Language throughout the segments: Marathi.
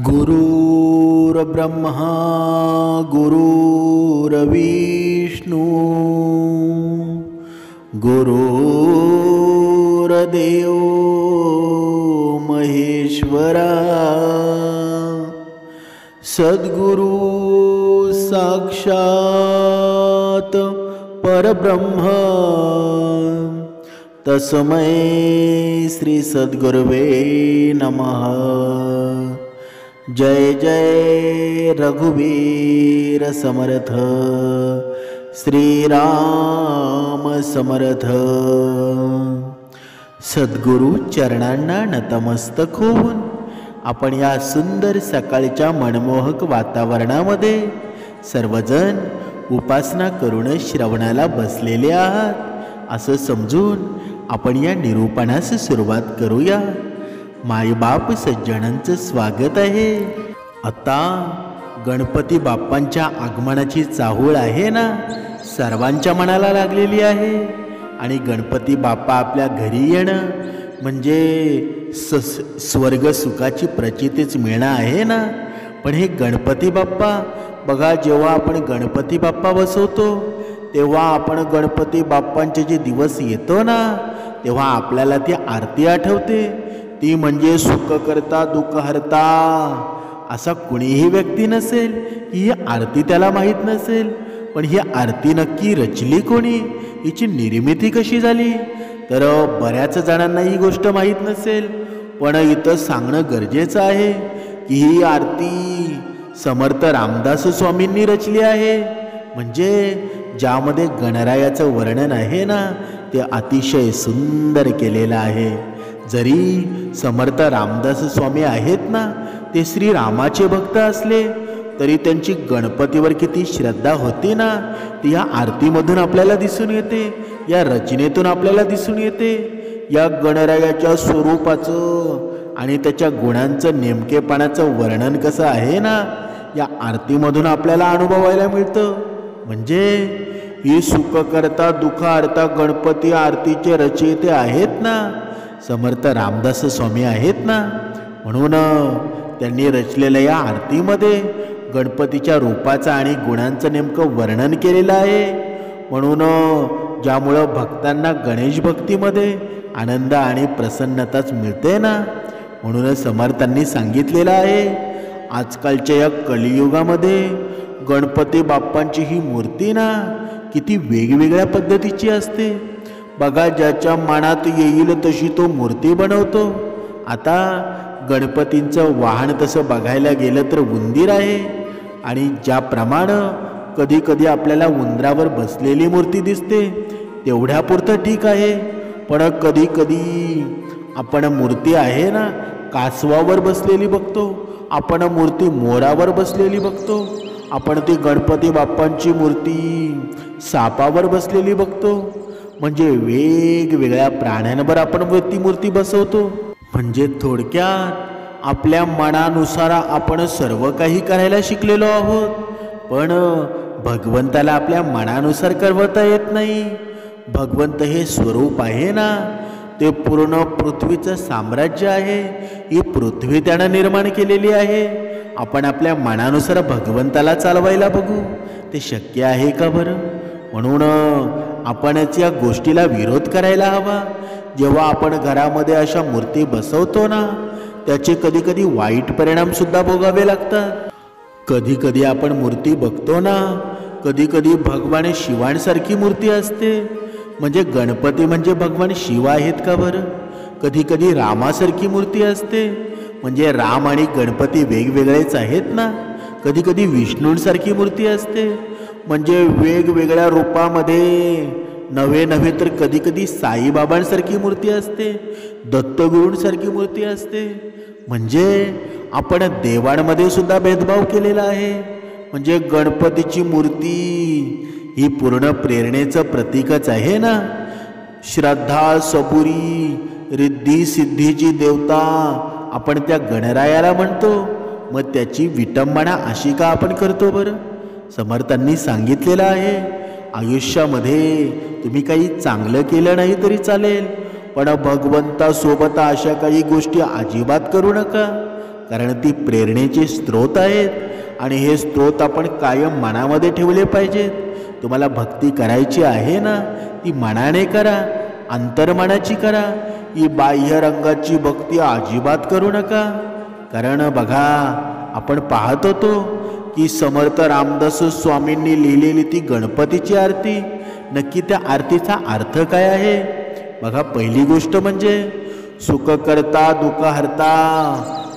गुरुर्ब्रह्मा गुरुर्विष्णू गुरुर्देव महेश्वरा सद्गुरु साक्षात परब्रह्म तस्मै श्री सद्गुरुवे नमः। जय जय रघुवीर समर्थ श्री राम समर्थ। सद्गुरु चरणांना नतमस्तक होऊन आपण या सुंदर सकाळच्या मनमोहक वातावरणामध्ये सर्वजण उपासना करून श्रवणाला बसलेले आहात असं समजून आपण या निरूपणास सुरुवात करूया। मायबाप सज्जनांचं स्वागत आहे। आता गणपती बाप्पांच्या आगमनाची चाहूल आहे ना, सर्वांच्या मनाला लागलेली आहे। आणि गणपती बाप्पा आपल्या घरी येणं म्हणजे स्वर्ग सुखाची प्रचितीच मिळणं आहे ना। पण हे गणपती बाप्पा बघा, जेव्हा आपण गणपती बाप्पा बसवतो तेव्हा आपण गणपती बाप्पांचे जे दिवस येतो ना, तेव्हा आपल्याला ती आरती आठवते। ती म्हणजे सुख करता दुःख हरता। असा कुणीही व्यक्ती नसेल की ही आरती त्याला माहीत नसेल। पण ही आरती नक्की रचली कोणी, हिची निर्मिती कशी झाली, तर बऱ्याच जणांना ही गोष्ट माहीत नसेल। पण इथं सांगणं गरजेचं आहे की ही आरती समर्थ रामदास स्वामींनी रचली आहे। म्हणजे ज्यामध्ये गणरायाचं वर्णन आहे ना, ते अतिशय सुंदर केलेलं आहे। जरी समर्थ रामदास स्वामी आहेत ना, ते श्री रामाचे भक्त असले तरी त्यांची गणपतीवर किती श्रद्धा होती ना, ती या आरतीमधून आपल्याला दिसून येते, या रचनेतून आपल्याला दिसून येते। या गणरायाच्या स्वरूपाचं आणि त्याच्या गुणांचं नेमकेपणाचं वर्णन कसं आहे ना, या आरतीमधून आपल्याला अनुभवायला मिळतं। म्हणजे ही सुख करता दुःख हरता गणपती आरतीचे रचयिते आहेत ना, समर्थ रामदास स्वामी आहेत ना। म्हणून त्यांनी रचलेल्या या आरतीमध्ये गणपतीच्या रूपाचं आणि गुणांचं नेमकं वर्णन केलेलं आहे। म्हणून ज्यामुळं भक्तांना गणेश भक्तीमध्ये आनंद आणि प्रसन्नताच मिळते ना। म्हणूनच समर्थांनी सांगितलेलं आहे, आजकालच्या या कलियुगामध्ये गणपती बाप्पांची ही मूर्ती ना किती वेगवेगळ्या पद्धतीची असते। बघा, ज्याच्या मनात येईल तशी तो मूर्ती बनवतो। आता गणपतींचं वाहन तसं बघायला गेलं तर उंदीर आहे। आणि ज्याप्रमाणे कधी कधी आपल्याला उंदरावर बसलेली मूर्ती दिसते तेवढ्यापुरतं ठीक आहे। पण कधी कधी आपण मूर्ती आहे ना कासवावर बसलेली बघतो, आपण मूर्ती मोरावर बसलेली बघतो, आपण ती गणपती बाप्पांची मूर्ती सापावर बसलेली बघतो। म्हणजे वेगवेगळ्या प्राण्यांवर आपण ती मूर्ती बसवतो। म्हणजे थोडक्यात आपल्या मनानुसार आपण सर्व काही करायला शिकलेलो आहोत, पण भगवंताला आपल्या मनानुसार करवता येत नाही। भगवंत हे स्वरूप आहे ना, ते पूर्ण पृथ्वीचं साम्राज्य आहे। ही पृथ्वी त्यानं निर्माण केलेली आहे। आपण आपल्या मनानुसार भगवंताला चालवायला बघू, ते शक्य आहे का बरं? म्हणून आपणच या गोष्टीला विरोध करायला हवा। जेव्हा आपण घरामध्ये अशा मूर्ती बसवतो ना, त्याचे कधी कधी वाईट परिणाम सुद्धा भोगावे लागतात। कधी कधी आपण मूर्ती बघतो ना, कधी कधी भगवान शिवांसारखी मूर्ती असते। म्हणजे गणपती म्हणजे भगवान शिव आहेत का बरं? कधी कधी रामासारखी मूर्ती असते। म्हणजे राम आणि गणपती वेगवेगळेच आहेत ना। कधी कधी विष्णूंसारखी मूर्ती असते। म्हणजे वेगवेगळ्या रूपामध्ये नव्हे तर कधी कधी साईबाबांसारखी मूर्ती असते, दत्तगुरूंसारखी मूर्ती असते। म्हणजे आपण देवांमध्ये सुद्धा भेदभाव केलेला आहे। म्हणजे गणपतीची मूर्ती ही पूर्ण प्रेरणेचं प्रतीकच आहे ना। श्रद्धा सबुरी रिद्धी सिद्धीची देवता आपण त्या गणरायाला म्हणतो, मग त्याची विटंबना अशी का आपण करतो बरं? समर्थांनी सांगितलेलं आहे, आयुष्यामध्ये तुम्ही काही चांगलं केलं नाही तरी चालेल, पण भगवंतासोबत अशा काही गोष्टी अजिबात करू नका कारण ती प्रेरणेचे स्रोत आहेत आणि हे स्रोत आपण कायम मनामध्ये ठेवले पाहिजेत. तुम्हाला भक्ती करायची आहे ना, ती मनाने करा, अंतर्मनाची करा. ही बाह्य रंगाची भक्ती अजिबात करू नका. कारण बघा, आपण पाहत होतो की समर्थ रामदास स्वामींनी लिहिलेली ती गणपतीची आरती, नक्की त्या आरतीचा अर्थ काय आहे? बघा, पहिली गोष्ट म्हणजे सुख करता दुःख हरता,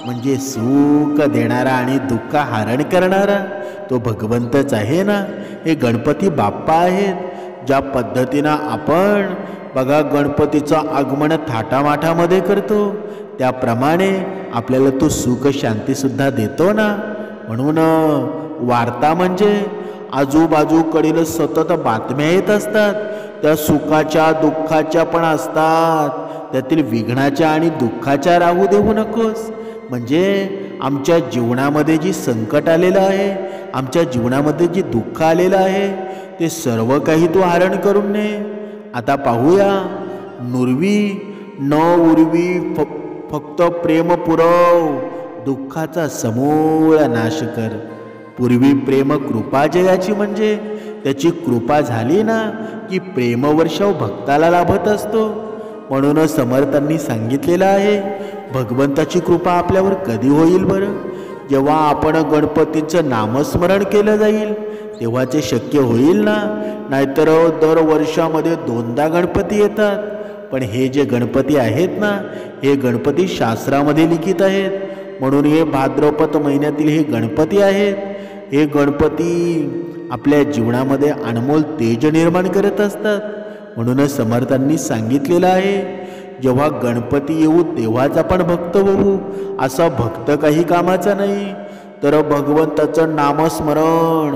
म्हणजे सुख देणारा आणि दुःख हरण करणारा तो भगवंतच आहे ना. हे गणपती बाप्पा आहेत. ज्या पद्धतीनं आपण बघा गणपतीचं आगमन थाटामाटामध्ये करतो, त्याप्रमाणे आपल्याला तो सुख शांतीसुद्धा देतो ना. म्हणून वार्ता म्हणजे आजूबाजूकडील सतत बातम्या येत असतात, त्या सुखाच्या दुःखाच्या पण असतात. त्यातील विघ्नाच्या आणि दुःखाच्या राहू देऊ नकोस. म्हणजे आमच्या जीवनामध्ये जी संकट आलेलं आहे, आमच्या जीवनामध्ये जी दुःख आलेलं आहे, ते सर्व काही तू हरण करून ने. आता पाहूया, नुरवी न उर्वी फक्त प्रेम पुरव, दुःखाचा समूळ नाश कर. पूर्वी प्रेम कृपा जयाची, म्हणजे त्याची कृपा झाली ना की प्रेमवर्षाव भक्ताला लाभत असतो. म्हणून समर्थांनी सांगितलेलं आहे, भगवंताची कृपा आपल्यावर कधी होईल बरं? जेव्हा आपण गणपतीचं नामस्मरण केलं जाईल तेव्हाच शक्य होईल ना. नाहीतर दरवर्षामध्ये 2दा गणपती येतात. पण हे जे गणपती आहेत ना, हे गणपती शास्त्रामध्ये लिखित आहेत. म्हणून हे भाद्रपद महिन्यातील हे गणपती आहेत. हे गणपती आपल्या जीवनामध्ये अनमोल तेज निर्माण करत असतात. म्हणूनच समर्थांनी सांगितलेलं आहे, जेव्हा गणपती येऊ तेव्हाच आपण भक्त होऊ. असा भक्त काही कामाचा नाही. तर भगवंताचं नामस्मरण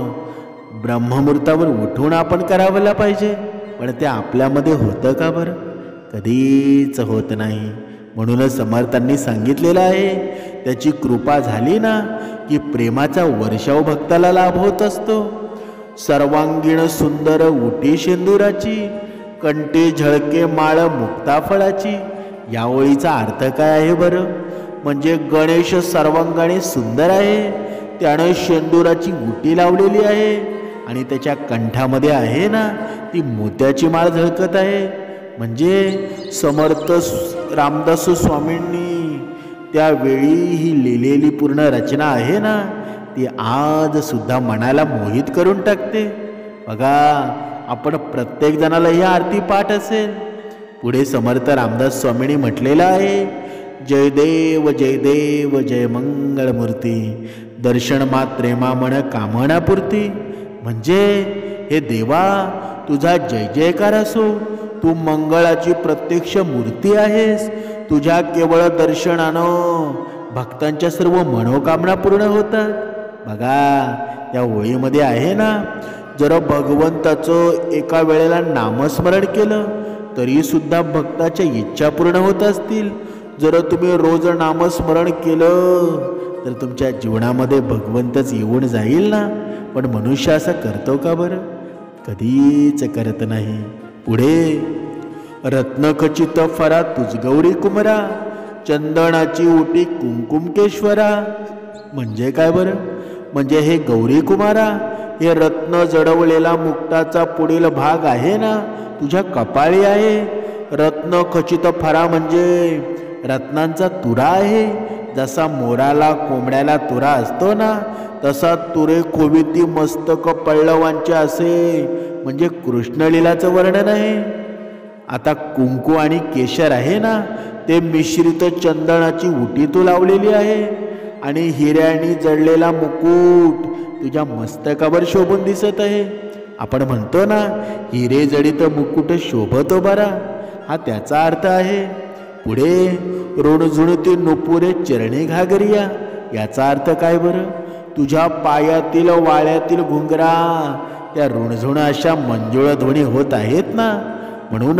ब्रह्ममुहूर्तावर उठून आपण करावला पाहिजे. पण ते आपल्यामध्ये होतं का बरं? कधीच होत नाही. म्हणूनच समर्थांनी सांगितलेलं आहे, त्याची कृपा झाली ना की प्रेमाचा वर्षाव भक्ताला लाभ होत असतो. सर्वांगीण सुंदर उटी शेंदुराची, कंठी झळके माळ मुक्ता फळाची. या ओळीचा अर्थ काय आहे बरं? म्हणजे गणेश सर्वांगाने सुंदर आहे, त्यानं शेंदुराची उटी लावलेली आहे आणि त्याच्या कंठामध्ये आहे ना ती मोत्याची माळ झळकत आहे. म्हणजे समर्थ रामदास स्वामींनी त्यावेळी ही लिहिलेली पूर्ण रचना आहे ना, ती आज सुद्धा मनाला मोहित करून टाकते. बघा, आपण प्रत्येक जणाला ही आरती पाठ असेल. पुढे समर्थ रामदास स्वामींनी म्हटलेलं आहे, जय देव जय देव जय मंगळमूर्ती, दर्शन मात्रे मन कामनापूर्ती. म्हणजे हे देवा, तुझा जय जयकार असो. तू मंगळाची प्रत्यक्ष मूर्ती आहेस. तुझ्या केवळ दर्शनानं भक्तांच्या सर्व मनोकामना पूर्ण होतात. बघा, त्या ओळीमध्ये आहे ना, जर भगवंताचं एका वेळेला नामस्मरण केलं तरी सुद्धा भक्ताच्या इच्छा पूर्ण होत असतील. जर तुम्ही रोज नामस्मरण केलं तर तुमच्या जीवनामध्ये भगवंतच येऊन जाईल ना. पण मनुष्य असं करतो का बरं? कधीच करत नाही. पुढे, रत्नखचित फरा तुझ गौरी कुमरा, चंदनाची उटी कुंकुमकेश्वरा. म्हणजे काय बरं? म्हणजे हे गौरी कुमारा, हे रत्न जडवलेला मुक्ताचा पुढील भाग आहे ना, तुझ्या कपाळी आहे. रत्न खचित फरा म्हणजे रत्नांचा तुरा आहे. जसा मोराला कोंबड्याला तुरा असतो ना, तसा तुरे खोविती मस्तक पल्लवांचे असे, म्हणजे कृष्णलीलाचं वर्णन आहे. आता कुंकू आणि केशर आहे ना, ते मिश्रित चंदनाची उटी तू लावलेली आहे आणि हिऱ्याने जडलेला मुकुट तुझ्या मस्तकावर शोभून दिसत आहे. आपण म्हणतो ना, हिरे जडित मुकुट शोभतो बरा, हा त्याचा अर्थ आहे. पुढे, ऋणझुणती नुपुरे चरणी घागरिया. याचा अर्थ काय बरं? तुझ्या पायातील वाळ्यातील घुंगरा त्या ऋणझुण अशा मंजुळ ध्वनी होत आहेत ना. म्हणून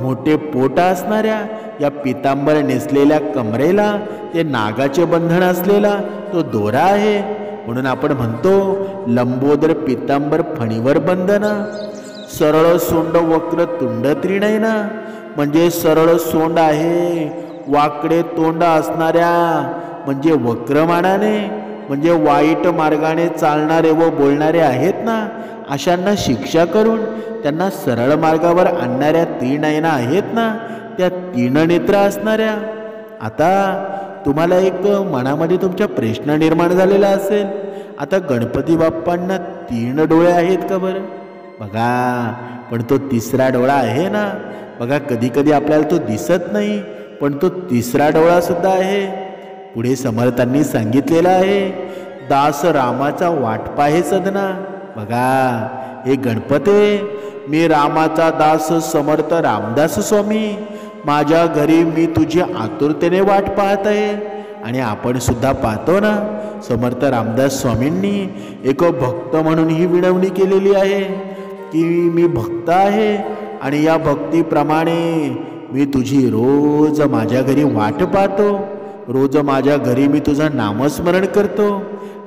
मोठे पोट असणाऱ्या या पितांबर नेसलेल्या कमरेला ते नागाचे बंधन असलेला तो दोरा आहे. म्हणून आपण म्हणतो, लंबोदर पितांबर फणीवर बंधना. सरळ सोंड वक्र तुंड त्रिनयना, म्हणजे सरळ सोंड आहे, वाकडे तोंड असणाऱ्या म्हणजे वक्रमानाने म्हणजे वाईट मार्गाने चालणारे व बोलणारे आहेत ना, अशांना शिक्षा करून त्यांना सरळ मार्गावर आणणाऱ्या 3 नयना आहेत ना, त्या 3 नेत्र असणाऱ्या. आता तुम्हाला एक मनामध्ये तुमच्या प्रश्न निर्माण झालेला असेल, आता गणपती बाप्पांना 3 डोळे आहेत का बरं? बघा, पण तो 3रा डोळा आहे ना, बघा कधी कधी आपल्याला तो दिसत नाही, पण तो 3रा डोळा सुद्धा आहे. पुढे समर्थांनी सांगितलेलं आहे, दास रामाचा वाट पाहे सदना. बघा, हे गणपते, मी रामाचा दास समर्थ रामदास स्वामी, माझ्या घरी मी तुझी आतुरतेने वाट पाहत आहे. आणि आपण सुद्धा पाहतो ना, समर्थ रामदास स्वामींनी एक भक्त म्हणून ही विनवणी केलेली आहे की मी भक्त आहे आणि या भक्तीप्रमाणे मी तुझी रोज माझ्या घरी वाट पाहतो, रोज माझ्या घरी मी तुझं नामस्मरण करतो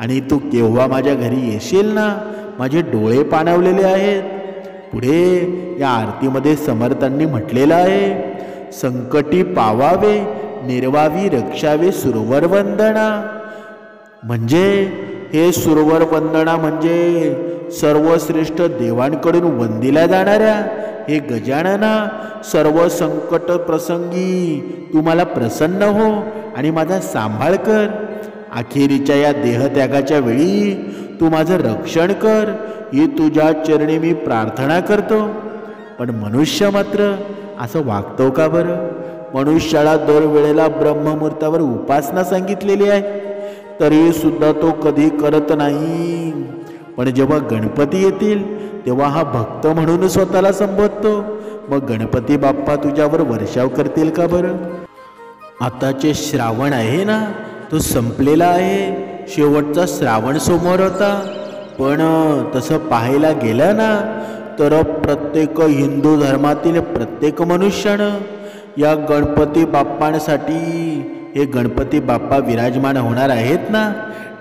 आणि तू केव्हा माझ्या घरी येशील ना, माझे डोळे पाणावलेले आहेत. पुढे या आरतीमध्ये समर्थांनी म्हटलेलं आहे, संकटी पावावे निर्वावी रक्षावे सुरवर वंदना. म्हणजे हे सुरवर वंदना म्हणजे सर्वश्रेष्ठ देवांकडून वंदिल्या जाणाऱ्या हे गजानना, सर्व संकट प्रसंगी तू मला प्रसन्न हो आणि माझा सांभाळ कर. अखेरीच्या या देहत्यागाच्या वेळी तू माझं रक्षण कर, ही तुझ्या चरणी मी प्रार्थना करतो. पण मनुष्य मात्र असं वागतो का बरं? मनुष्याला 2 वेळेला ब्रह्ममुहूर्तावर उपासना सांगितलेली आहे, तरी सुद्धा तो कधी करत नाही. पण जेव्हा गणपती येतील तेव्हा हा भक्त म्हणून स्वतःला संबोधतो. मग गणपती बाप्पा तुझ्यावर वर्षाव करतील का बरं? आताचे श्रावण आहे ना, तो संपलेला आहे, शेवटचा श्रावण समोर होता. पण तसं पाहायला गेलं ना, तर प्रत्येक हिंदू धर्मातील प्रत्येक मनुष्यानं या गणपती बाप्पांसाठी, हे गणपती बाप्पा विराजमान होणार आहेत ना,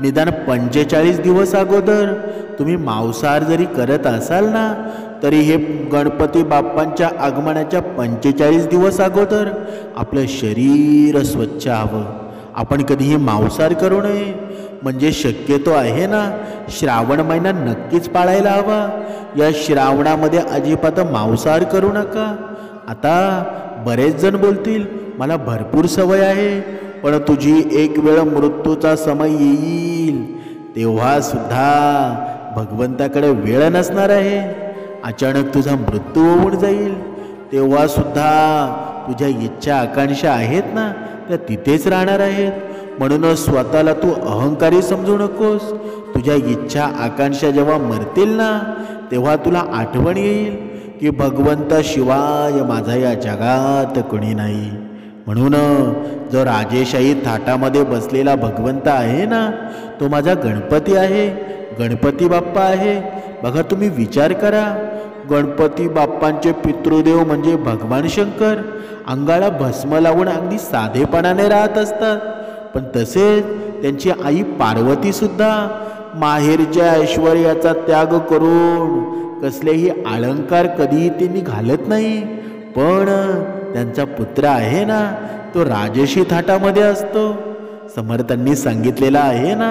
निदान 45 दिवस अगोदर तुम्ही मांसाहार जरी करत असाल ना, तरी हे गणपती बाप्पांच्या आगमनाच्या 45 दिवस अगोदर आपलं शरीर स्वच्छ हवं. आपण कधीही मांसाहार करू नये. म्हणजे शक्यतो आहे ना, श्रावण महिना नक्कीच पाळायला हवा. या श्रावणामध्ये अजिबात मांसाहार करू नका. आता बरेच जण बोलतील, मला भरपूर सवय आहे, पण तुझी एक वेळ मृत्यूचा समय येईल तेव्हा सुद्धा भगवंताकडे वेळ नसणार आहे. अचानक तुझा मृत्यू होऊन जाईल तेव्हा सुद्धा तुझ्या इच्छा आकांक्षा आहेत ना, त्या तिथेच राहणार आहेत. म्हणून स्वतःला तू अहंकारी समजू नकोस. तुझ्या इच्छा आकांक्षा जेव्हा मरतील ना, तेव्हा तुला आठवण येईल की भगवंता शिवाय माझा या जगात कोणी नाही. म्हणून जो राजेशाही थाटामध्ये बसलेला भगवंत आहे ना, तो माझा गणपती आहे, गणपती बाप्पा आहे. बघा, तुम्ही विचार करा, गणपती बाप्पांचे पितृदेव म्हणजे भगवान शंकर अंगाला भस्म लावून अगदी साधेपणाने राहत असतात. पण तसेच त्यांची आई पार्वती सुद्धा माहेरच्या ऐश्वर्याचा त्याग करून कसलेही अलंकार कधीही त्यांनी घालत नाही. पण त्यांचा पुत्र आहे ना, तो राजशी थाटामध्ये असतो. समर्थांनी सांगितलेला आहे ना,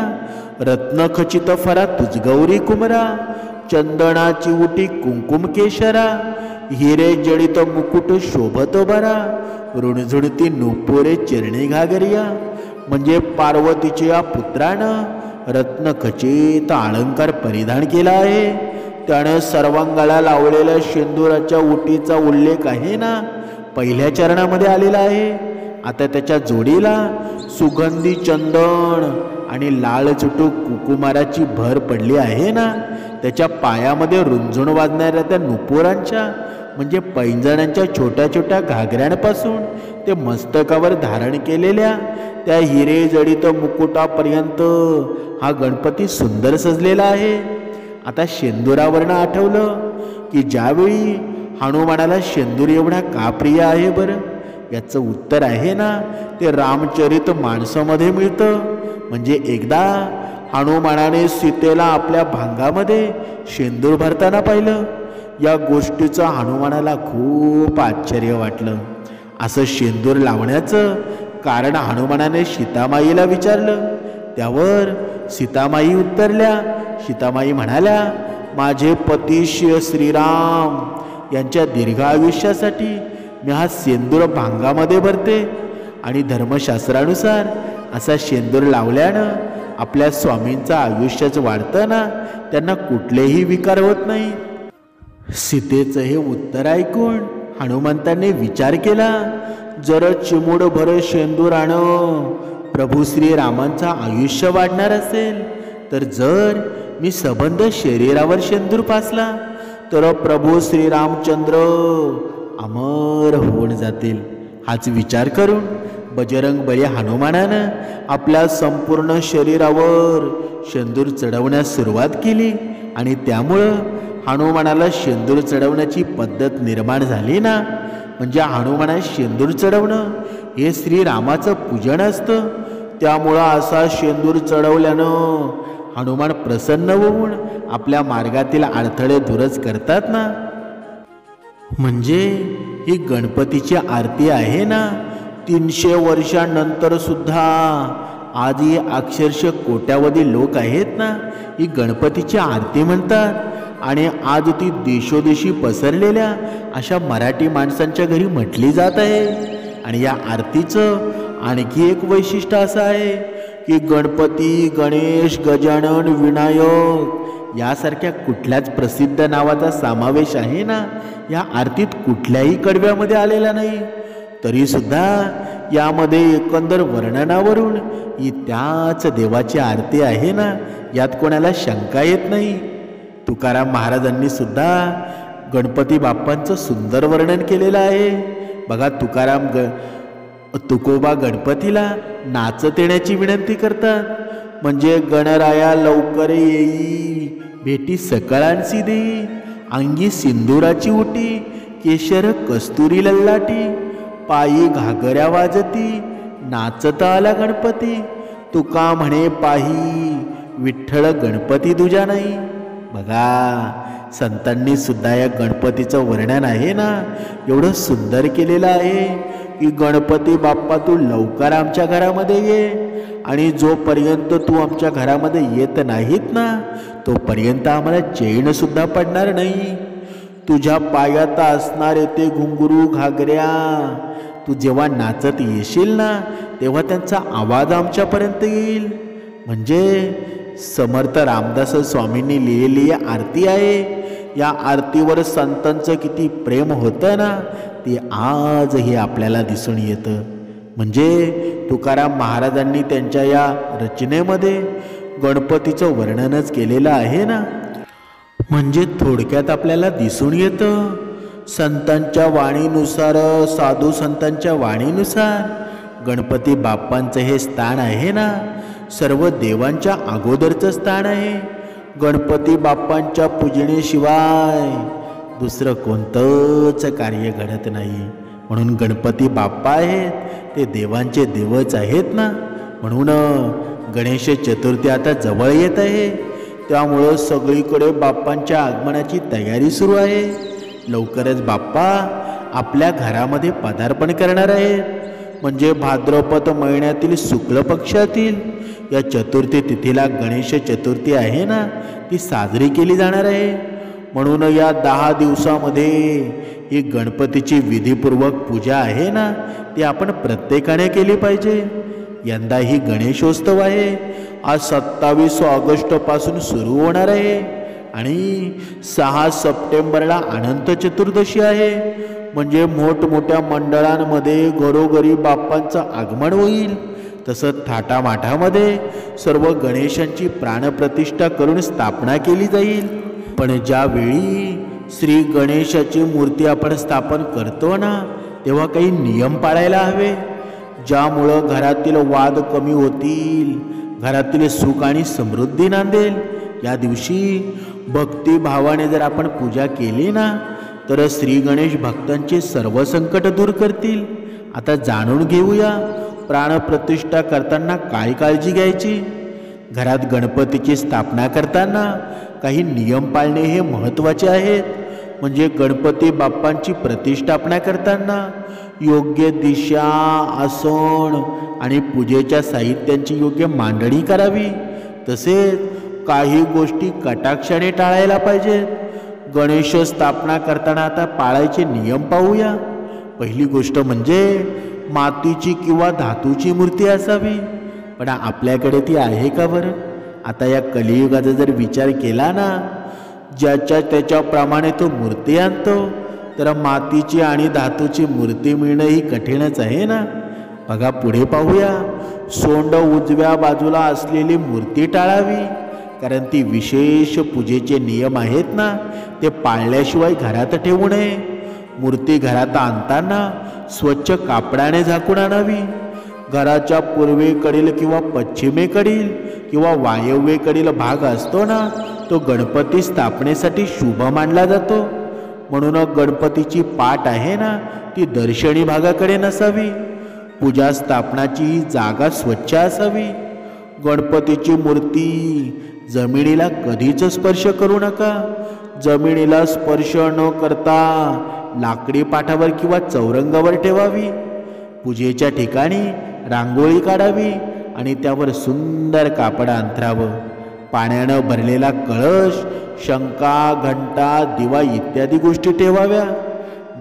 रत्नखचित फरा तुझ गौरी कुमरा, चंदनाची उटी कुंकुम केशरा, हिरे जडित मुकुट शोभत बरा, रुणझुणती नुपुरे चरणी घागरिया. म्हणजे पार्वतीच्या या पुत्रानं रत्नखचित अलंकार परिधान केला आहे. त्यानं सर्वांगाला लावलेल्या शेंदुराच्या उटीचा उल्लेख आहे ना, पहिल्या चरणामध्ये आलेला आहे. आता त्याच्या जोडीला सुगंधी चंदन आणि लाल चुटूक कुकुमाराची भर पडली आहे ना. त्याच्या पायामध्ये रुंजून वाजणाऱ्या त्या नुपुरांच्या म्हणजे पैंजणांच्या छोट्या छोट्या घागऱ्यांपासून ते मस्तकावर धारण केलेल्या त्या हिरे जडित मुकुटापर्यंत हा गणपती सुंदर सजलेला आहे. आता शेंदुरावरनं आठवलं की ज्यावेळी हनुमानाला शेंदूर एवढा का प्रिय आहे बरं? याचं उत्तर आहे ना, ते रामचरित मानसामध्ये मिळतं. म्हणजे एकदा हनुमानाने सीतेला आपल्या भांगामध्ये शेंदूर भरताना पाहिलं. या गोष्टीचं हनुमानाला खूप आश्चर्य वाटलं. असं शेंदूर लावण्याचं कारण हनुमानाने सीतामाईला विचारलं. त्यावर सीतामाई उत्तरल्या. सीतामाई म्हणाल्या, माझे पती श्रीराम यांच्या दीर्घ आयुष्यासाठी मी हा शेंदूर भांगामध्ये भरते आणि धर्मशास्त्रानुसार असा शेंदूर लावल्यानं आपल्या स्वामींचं आयुष्यच वाढतं ना, त्यांना कुठलेही विकार होत नाही. सीतेचं हे उत्तर ऐकून हनुमंतांनी विचार केला, जर चिमूटभर शेंदुरानं प्रभू श्रीरामांचं आयुष्य वाढणार असेल, तर जर मी सबंध शरीरावर शेंदूर पासला तर प्रभू श्रीरामचंद्र अमर होऊन जातील. हाच विचार करून बजरंगबली हनुमानानं आपल्या संपूर्ण शरीरावर शेंदूर चढवण्यास सुरुवात केली आणि त्यामुळं हनुमानाला शेंदूर चढवण्याची पद्धत निर्माण झाली ना. म्हणजे हनुमानास शेंदूर चढवणं हे श्रीरामाचं पूजन असतं. त्यामुळं असा शेंदूर चढवल्यानं हनुमान प्रसन्न होऊन आपल्या मार्गातील अडथळे दूरच करतात ना. म्हणजे ही गणपतीची आरती आहे ना, 300 वर्षांनंतर सुद्धा आजही अक्षरशः कोट्यावधी लोक आहेत ना, ही गणपतीची आरती म्हणतात. आणि आज ती देशोदेशी पसरलेल्या अशा मराठी माणसांच्या घरी म्हटली जात आहे. आणि या आरतीचं आणखी एक वैशिष्ट्य असं आहे की गणपती, गणेश, गजानन, विनायक यासारख्या कुठल्याच प्रसिद्ध नावाचा समावेश आहे ना, या आरतीत कुठल्याही कडव्यामध्ये आलेला नाही. तरीसुद्धा यामध्ये एकंदर वर्णनावरून ही त्याच देवाची आरती आहे ना, यात कोणाला शंका येत नाही. तुकाराम महाराजांनी सुद्धा गणपती बाप्पांचं सुंदर वर्णन केलेलं आहे. बघा, तुकोबा गणपतीला नाचत येण्याची विनंती करतात. म्हणजे गणराया लवकर येई, भेटी सकळांसी देई, अंगी सिंदुराची उटी, केशर कस्तुरी लल्लाटी, पायी घागऱ्या वाजती, नाचत आला गणपती, तुका म्हणे पाही, विठ्ठल गणपती तुझ्या नाही. बघा, संतांनी सुद्धा या गणपतीचं वर्णन आहे ना एवढं सुंदर केलेलं आहे की गणपती बाप्पा तू लवकर आमच्या घरामध्ये ये, आणि जोपर्यंत तू आमच्या घरामध्ये येत नाहीत ना, तोपर्यंत आम्हाला चैन सुद्धा पडणार नाही. तुझ्या पायात असणार येते घुंगरू घागऱ्या, तू जेव्हा नाचत येशील ना तेव्हा त्यांचा आवाज आमच्यापर्यंत येईल. म्हणजे समर्थ रामदास स्वामींनी लिहिलेली आरती आहे. या आरतीवर संतांचं किती प्रेम होतं ना, ते आजही आपल्याला दिसून येतं. म्हणजे तुकाराम महाराजांनी त्यांच्या या रचनेमध्ये गणपतीचं वर्णनच केलेलं आहे ना. म्हणजे थोडक्यात आपल्याला दिसून येतं, संतांच्या वाणीनुसार, साधू संतांच्या वाणीनुसार गणपती बाप्पांचं हे स्थान आहे ना, सर्व देवांच्या अगोदरचं स्थान आहे. गणपती बाप्पांच्या पूजनेशिवाय दुसरं कोणतंच कार्य घडत नाही. म्हणून गणपती बाप्पा आहेत ते देवांचे देवच आहेत ना. म्हणून गणेश चतुर्थी आता जवळ येत आहे, त्यामुळं सगळीकडे बाप्पांच्या आगमनाची तयारी सुरू आहे. लवकरच बाप्पा आपल्या घरामध्ये पदार्पण करणार आहेत. म्हणजे भाद्रपद महिन्यातील शुक्ल पक्षातील या चतुर्थी तिथीला गणेश चतुर्थी आहे ना, ती साजरी केली जाणार आहे. म्हणून या 10 दिवसामध्ये ही गणपतीची विधीपूर्वक पूजा आहे ना, ती आपण प्रत्येकाने केली पाहिजे. यंदा ही गणेशोत्सव आहे, आज 27 ऑगस्टपासून सुरू होणार आहे आणि 6 सप्टेंबरला अनंत चतुर्दशी आहे. म्हणजे मोठमोठ्या मंडळांमध्ये घरोघरी बाप्पांचं आगमन होईल. तसंच थाटामाठामध्ये सर्व गणेशांची प्राणप्रतिष्ठा करून स्थापना केली जाईल. पण ज्यावेळी श्री गणेशाची मूर्ती आपण स्थापन करतो ना, तेव्हा काही नियम पाळायला हवे, ज्यामुळं घरातील वाद कमी होतील, घरातील सुख आणि समृद्धी नांदेल. या दिवशी भक्तिभावाने जर आपण पूजा केली ना, तर श्री गणेश भक्तांचे सर्व संकट दूर करतील. आता जाणून घेऊया प्राणप्रतिष्ठा करताना काय काळजी घ्यायची. घरात गणपतीची स्थापना करताना काही नियम पाळणे हे महत्त्वाचे आहेत. म्हणजे गणपती बाप्पांची प्रतिष्ठापना करताना योग्य दिशा, आसन आणि पूजेच्या साहित्यांची योग्य मांडणी करावी। तसेच काही गोष्टी कटाक्षाने टाळायला पाहिजेत। गणेश स्थापना करताना आता पाळायचे नियम पाहूया। पहिली गोष्ट म्हणजे मातीची किंवा धातूची मूर्ती असावी, पण आपल्याकडे ती आहे का बरं? आता या कलियुगाचा जर विचार केला ना, ज्याच्या त्याच्याप्रमाणे तो मूर्ती आणतो, तर मातीची आणि धातूची मूर्ती मिळणं ही कठीणच आहे ना। बघा पुढे पाहूया। सोंड उजव्या बाजूला असलेली मूर्ती टाळावी, कारण ती विशेष पूजेचे नियम आहेत ना, ते पाळल्याशिवाय घरात ठेवू नये। मूर्ती घरात आणताना स्वच्छ कापडाने झाकून आणावी। घराच्या पूर्वेकडील किंवा पश्चिमेकडील किंवा वायव्येकडील भाग असतो ना, तो गणपती स्थापनेसाठी शुभ मानला जातो। म्हणून गणपतीची पाट आहे ना, ती दर्शनी भागाकडे नसावी। पूजा स्थापनाची जागा स्वच्छ असावी। गणपतीची मूर्ती जमिनीला कधीच स्पर्श करू नका। जमिनीला स्पर्श न करता लाकडी पाटावर किंवा चौरंगावर ठेवावी। पूजेच्या ठिकाणी रांगोळी काढावी आणि त्यावर सुंदर कापड अंथरावं। पाण्यानं भरलेला कळश, शंका, घंटा, दिवा इत्यादी गोष्टी ठेवाव्या।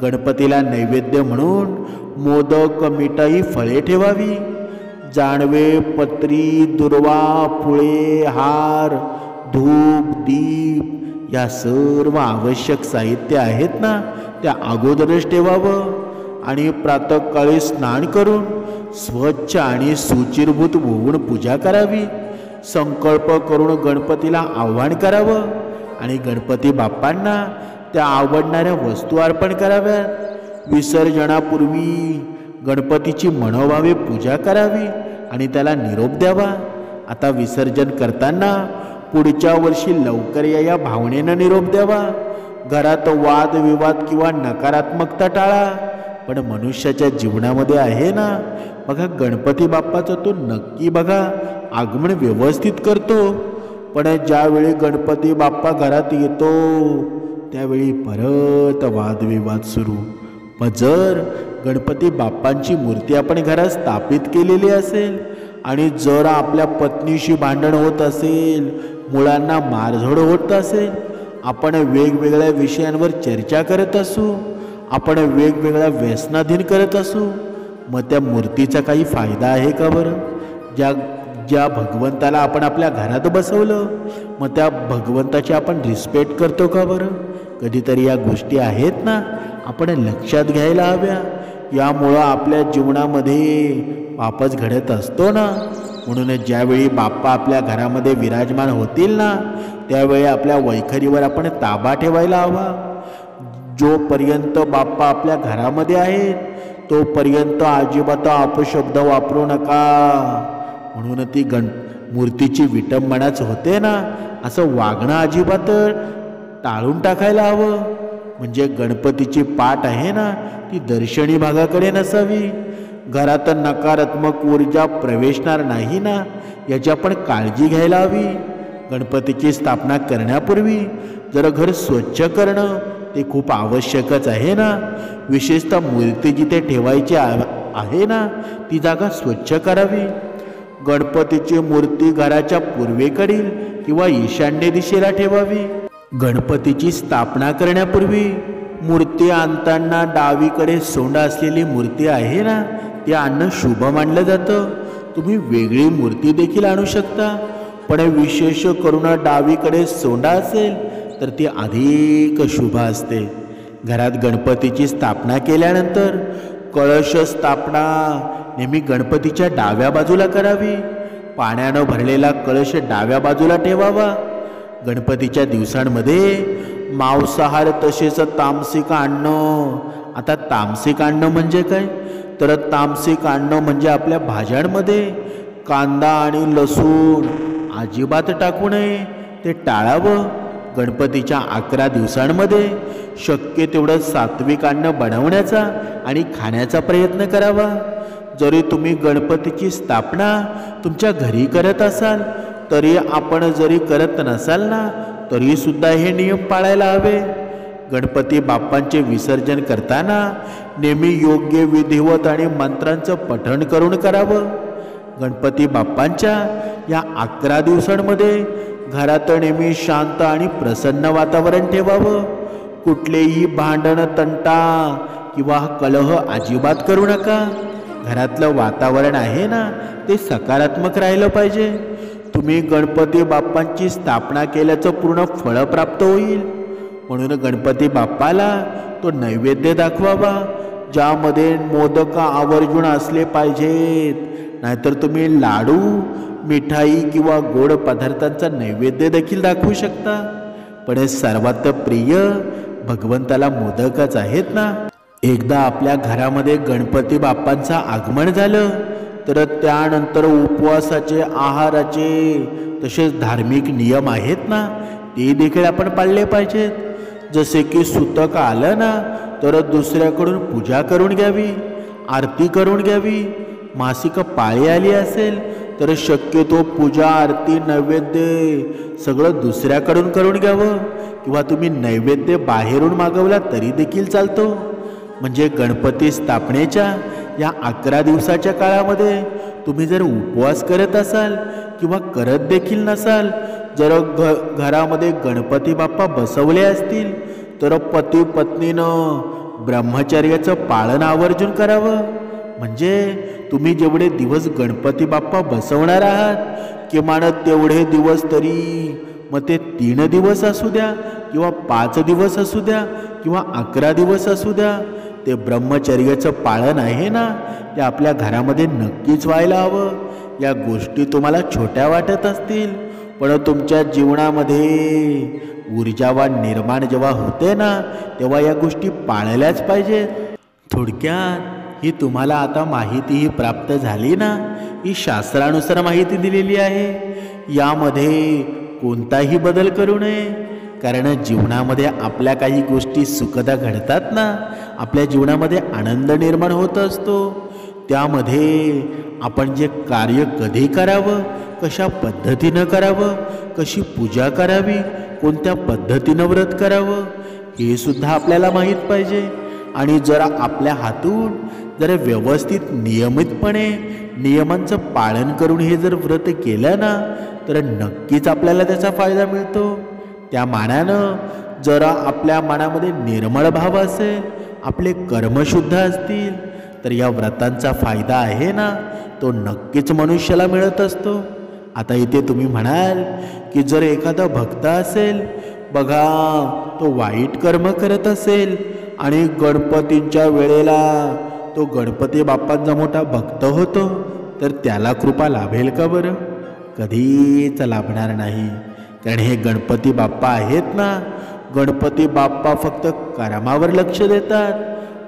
गणपतीला नैवेद्य म्हणून मोदक, मिठाई, फळे ठेवावी। जानवे, पत्री, दुर्वा, फुले, हार, धूप, दीप या सर्व आवश्यक साहित्य आहेत ना, त्या अगोदरच ठेवावं आणि प्रातःकाळी स्नान करून स्वच्छ आणि सुचिरभूत होऊन पूजा करावी। संकल्प करून गणपतीला आवाहन करावं आणि गणपती बाप्पांना त्या आवडणाऱ्या वस्तू अर्पण कराव्यात। विसर्जनापूर्वी गणपतीची मनोभावे पूजा करावी आणि त्याला निरोप द्यावा। आता विसर्जन करताना पुढच्या वर्षी लवकर या भावनेनं निरोप द्यावा। घरात वादविवाद किंवा नकारात्मकता टाळा। पण मनुष्याच्या जीवनामध्ये आहे ना, बघा गणपती बाप्पाचं तो नक्की बघा आगमन व्यवस्थित करतो, पण ज्यावेळी गणपती बाप्पा घरात येतो त्यावेळी परत वादविवाद सुरू। पण जर गणपती बाप्पांची मूर्ती आपण घरात स्थापित केलेली असेल आणि जर आपल्या पत्नीशी भांडण होत असेल, मुलांना मारझोड होत असेल, आपण वेगवेगळ्या विषयांवर चर्चा करत असू, आपण वेगवेगळ्या व्यसनाधीन करत असू, मग त्या मूर्तीचा काही फायदा आहे का बरं? ज्या भगवंताला आपण आपल्या घरात बसवलं, मग त्या भगवंताची आपण रिस्पेक्ट करतो का बरं? कधीतरी या गोष्टी आहेत ना, आपण लक्षात घ्यायला हव्या। यामुळं आपल्या जीवनामध्ये पापच घडत असतो ना। म्हणून ज्यावेळी बाप्पा आपल्या घरामध्ये विराजमान होतील ना, त्यावेळी आपल्या वैखरीवर आपण ताबा ठेवायला हवा। जोपर्यंत बाप्पा आपल्या घरामध्ये आहेत तोपर्यंत अजिबात अपशब्द वापरू नका। म्हणून ती मूर्तीची विटंबनाच होते ना, असं वागणं अजिबात टाळून टाकायला हवं। म्हणजे गणपतीची पाट आहे ना, ती दर्शनी भागाकडे नसावी। घरात नकारात्मक ऊर्जा प्रवेशणार नाही ना, याची आपण काळजी घ्यायला हवी। गणपतीची स्थापना करण्यापूर्वी जर घर स्वच्छ करणं ते खूप आवश्यकच आहे ना। विशेषतः मूर्ती जिथे ठेवायची आहे ना, ती जागा स्वच्छ करावी। गणपतीची मूर्ती घराच्या पूर्वेकडील किंवा ईशान्य दिशेला ठेवावी। गणपतीची स्थापना करण्यापूर्वी मूर्ती आणताना डावीकडे सोंड असलेली मूर्ती आहे ना, ती आणणं शुभ मानलं जातं। तुम्ही वेगळी मूर्ती देखील आणू शकता, पण विशेष करून डावीकडे सोंडा असेल तर ती अधिक शुभ असते। घरात गणपतीची स्थापना केल्यानंतर कळश स्थापना नेहमी गणपतीच्या डाव्या बाजूला करावी। पाण्यानं भरलेला कळश डाव्या बाजूला ठेवावा। गणपतीच्या दिवसांमध्ये मांसाहार तसेच तामसिक अन्न। आता तामसिक अन्न म्हणजे काय? तर तामसिक अन्न म्हणजे आपल्या भाज्यांमध्ये कांदा आणि लसूण अजिबात टाकू नये, ते टाळावं। गणपतीच्या 11 दिवसांमध्ये शक्य तेवढं सात्विक अन्न बनवण्याचा आणि खाण्याचा प्रयत्न करावा। जरी तुम्ही गणपतीची स्थापना तुमच्या घरी करत असाल, तरी आपण जरी करत नसाल ना, तरी सुद्धा हे नियम पाळायला हवे। गणपती बाप्पांचे विसर्जन करताना नेहमी योग्य विधिवत आणि मंत्रांचं पठण करून करावं. गणपती बाप्पांच्या या 11 दिवसांमध्ये घरात नेहमी शांत आणि प्रसन्न वातावरण ठेवावं. कुठलेही भांडण, तंटा किंवा कलह अजिबात करू नका. घरातलं वातावरण आहे ना, ते सकारात्मक राहिलं पाहिजे. तुम्ही गणपती बाप्पांची स्थापना केल्याचं पूर्ण फळ प्राप्त होईल. म्हणून गणपती बाप्पाला तो नैवेद्य दाखवावा, ज्यामध्ये मोदक आवर्जून असले पाहिजेत. नाहीतर तुम्ही लाडू, मिठाई किंवा गोड पदार्थांचा नैवेद्य देखील दाखवू शकता. पण सर्वात प्रिय भगवंताला मोदकच आहेत ना. एकदा आपल्या घरामध्ये गणपती बाप्पांचं आगमन झालं तर त्यानंतर उपवासाचे, आहाराचे तसेच धार्मिक नियम आहेत ना, ते देखील आपण पाळले पाहिजेत. जसे की सुतक आलं ना तर दुसऱ्याकडून पूजा करून घ्यावी, आरती करून घ्यावी. मासिक पाळी आली असेल तर शक्यतो पूजा, आरती, नैवेद्य सगळं दुसऱ्याकडून करून घ्यावं. किंवा तुम्ही नैवेद्य बाहेरून मागवला तरी देखील चालतो. म्हणजे गणपती स्थापनेच्या या 11 दिवसाच्या काळामध्ये तुम्ही जर उपवास करत असाल किंवा करत देखील नसाल, जर घरामध्ये गणपती बाप्पा बसवले असतील तर पती पत्नीनं ब्रह्मचर्याचं पालन आवर्जून करावं. म्हणजे तुम्ही जेवढे दिवस गणपती बाप्पा बसवणार आहात, किमान तेवढे दिवस तरी, मग ते 3 दिवस असू द्या किंवा 5 दिवस असू द्या किंवा 11 दिवस असू द्या, ते ब्रह्मचर्याचं पालन आहे ना, ते आपल्या घरामध्ये नक्कीच व्हायला हवं. या गोष्टी तुम्हाला छोट्या वाटत असतील, पण तुमच्या जीवनामध्ये ऊर्जावान निर्माण जेव्हा होते ना, तेव्हा या गोष्टी पाळल्याच पाहिजेत. थोडक्यात ही तुम्हाला आता माहितीही प्राप्त झाली ना, ही शास्त्रानुसार माहिती दिलेली आहे. यामध्ये कोणताही बदल करू नये. कारण जीवनामध्ये आपल्या काही गोष्टी सुखदा घडतात ना, आपल्या जीवनामध्ये आनंद निर्माण होत असतो. त्यामध्ये आपण जे कार्य कधी करावं, कशा पद्धतीनं करावं, कशी पूजा करावी, कोणत्या पद्धतीनं व्रत करावं, हे सुद्धा आपल्याला माहीत पाहिजे. आणि जरा आपल्या हातून जरा व्यवस्थित नियमितपणे नियमांचं पालन करून हे जर व्रत केलं ना, तर नक्कीच आपल्याला त्याचा फायदा मिळतो. त्या मानानं जरा आपल्या मनामध्ये निर्मळ भाव असेल, आपले कर्मशुद्ध असतील, तर या व्रतांचा फायदा आहे ना, तो नक्कीच मनुष्याला मिळत असतो. आता इथे तुम्ही म्हणाल की जर एखादा भक्त असेल, बघा तो वाईट कर्म करत असेल आणि गणपतींच्या वेळेला तो गणपती बाप्पांचा मोठा भक्त होतो, तर त्याला कृपा लाभेल का बरं? कधीच लाभणार नाही. कारण हे गणपती बाप्पा आहेत ना, गणपती बाप्पा फक्त कर्मावर लक्ष देतात,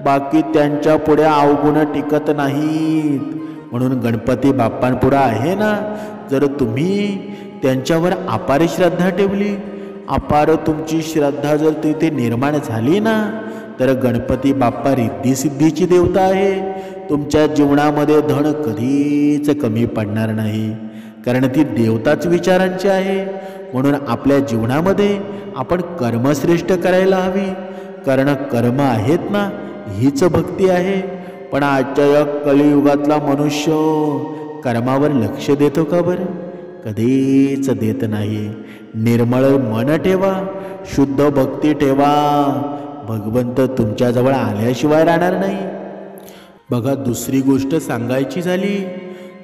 बाकी त्यांच्या पुढे अवगुण टिकत नाहीत. म्हणून गणपती बाप्पांपुढे आहे ना, जर तुम्ही त्यांच्यावर अपार श्रद्धा ठेवली, अपार तुमची श्रद्धा जर तिथे निर्माण झाली ना, तर गणपती बाप्पा रिद्धी-सिद्धीची देवता आहे. तुमच्या जीवनामध्ये धन कधीच कमी पडणार नाही, कारण ती देवताच विचारांची आहे. म्हणून आपल्या जीवनामध्ये आपण कर्मश्रेष्ठ करायला हवी. कारण कर्म आहेत ना, हीच भक्ती आहे. पण आजच्या या कलियुगातला मनुष्य कर्मावर लक्ष देतो का बरं? कधीच देत नाही. निर्मळ मन ठेवा, शुद्ध भक्ती ठेवा, भगवंत तुमच्याजवळ आल्याशिवाय राहणार नाही. बघा, दुसरी गोष्ट सांगायची झाली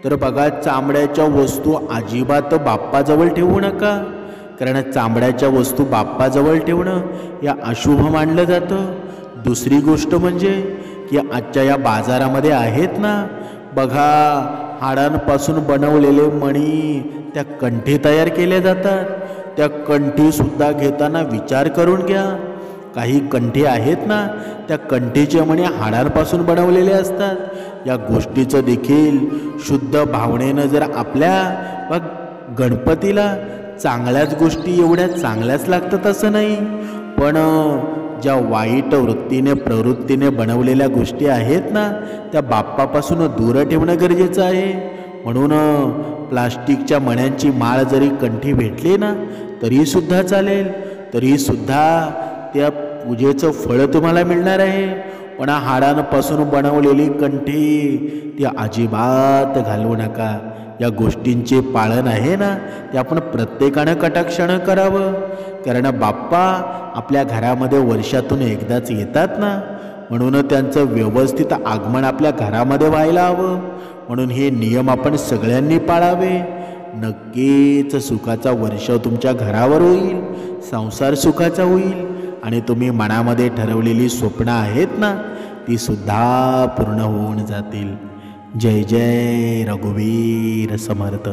तर बघा, चामड्याच्या वस्तू अजिबात बाप्पाजवळ ठेवू नका. कारण चामड्याच्या वस्तू बाप्पाजवळ ठेवणं या अशुभ मानलं जातं. दुसरी गोष्ट म्हणजे की आजच्या या बाजारामध्ये आहेत ना, बघा हाडांपासून बनवलेले मणी, त्या कंठी तयार केल्या जातात. त्या कंठीसुद्धा घेताना विचार करून घ्या. काही कंठी आहेत ना, त्या कंठीचे मणी हाडांपासून बनवलेले असतात. या गोष्टीचं देखील शुद्ध भावनेनं जर आपल्या गणपतीला चांगल्याच गोष्टी एवढ्या चांगल्याच लागतात असं नाही, पण ज्या वाईट वृत्तीने प्रवृत्तीने बनवलेल्या गोष्टी आहेत ना, त्या बाप्पापासून दूर ठेवणं गरजेचं आहे. म्हणून प्लास्टिकच्या मण्यांची माळ जरी कंठी भेटली ना, तरीसुद्धा चालेल. तरीसुद्धा त्या पूजेचं फळ तुम्हाला मिळणार आहे. पण हाडांपासून बनवलेली कंठी ती अजिबात घालवू नका. या गोष्टींचे पालन आहे ना ते आपण प्रत्येकानं कटाक्षानं करावं. कारण बाप्पा आपल्या घरामध्ये वर्षातून एकदाच येतात ना, म्हणून त्यांचं व्यवस्थित आगमन आपल्या घरामध्ये व्हायला हवं. म्हणून हे नियम आपण सगळ्यांनी पाळावे. नक्कीच सुखाचा वर्ष तुमच्या घरावर होईल, संसार सुखाचा होईल आणि तुम्ही मनामध्ये ठरवलेली स्वप्न आहेत ना ती सुद्धा पूर्ण होऊन जातील. जय जय रघुवीर समर्थ.